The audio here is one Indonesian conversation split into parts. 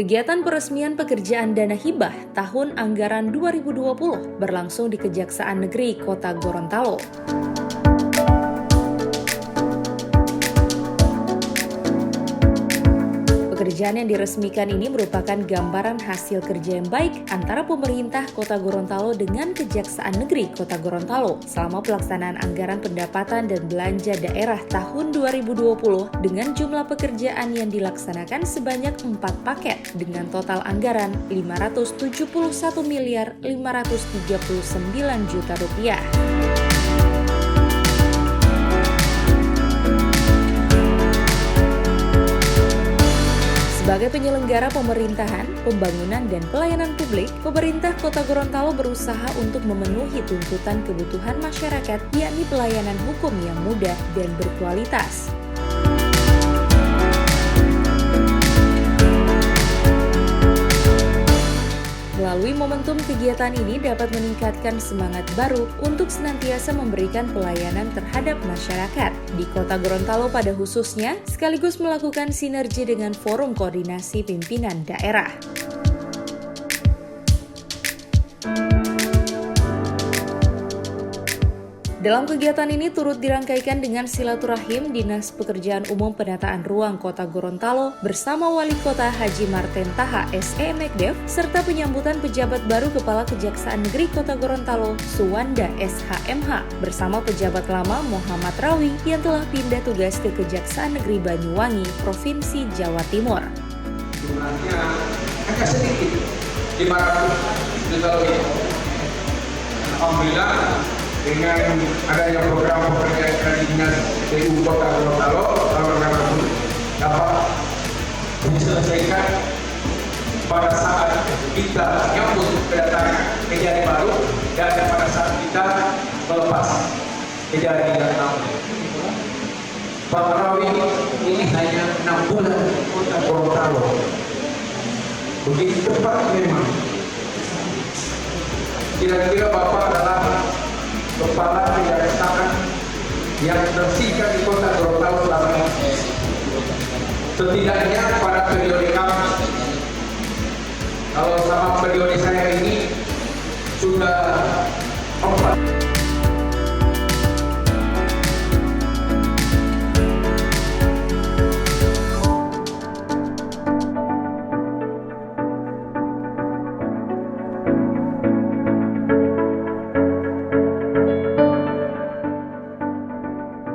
Kegiatan peresmian pekerjaan dana hibah tahun anggaran 2020 berlangsung di Kejaksaan Negeri Kota Gorontalo. Pekerjaan yang diresmikan ini merupakan gambaran hasil kerja yang baik antara pemerintah Kota Gorontalo dengan Kejaksaan Negeri Kota Gorontalo selama pelaksanaan anggaran pendapatan dan belanja daerah tahun 2020 dengan jumlah pekerjaan yang dilaksanakan sebanyak 4 paket dengan total anggaran Rp571.539 juta. Sebagai penyelenggara pemerintahan, pembangunan, dan pelayanan publik, pemerintah Kota Gorontalo berusaha untuk memenuhi tuntutan kebutuhan masyarakat, yakni pelayanan hukum yang mudah dan berkualitas. Melalui momentum kegiatan ini dapat meningkatkan semangat baru untuk senantiasa memberikan pelayanan terhadap masyarakat di Kota Gorontalo pada khususnya, sekaligus melakukan sinergi dengan Forum Koordinasi Pimpinan Daerah. Dalam kegiatan ini turut dirangkaikan dengan silaturahim Dinas Pekerjaan Umum Penataan Ruang Kota Gorontalo bersama Wali Kota Haji Marten Taha SE Mekdev serta penyambutan pejabat baru Kepala Kejaksaan Negeri Kota Gorontalo Suwanda SHMH bersama pejabat lama Muhammad Rawi yang telah pindah tugas ke Kejaksaan Negeri Banyuwangi, Provinsi Jawa Timur. Jumlahnya agak sedikit, 500 juta lebih. Alhamdulillah, dengan adanya program pekerjaan dari Dinas PU Kota Gorontalo dapat diselesaikan pada saat kita menyambut kedatangan kejadian baru dan pada saat kita melepas kejadian yang lama. Pak Rawi ini hanya 6 bulan di Kota Gorontalo. Begitu cepat memang. Kira-kira Bapak adalah Kepala Kejaksaan yang bersihkan di Kota Gorontalo selama ini. Setidaknya pada periode kami, kalau sama periode saya ini sudah 4.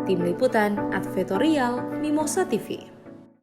Tim Liputan Advertorial Mimosa TV.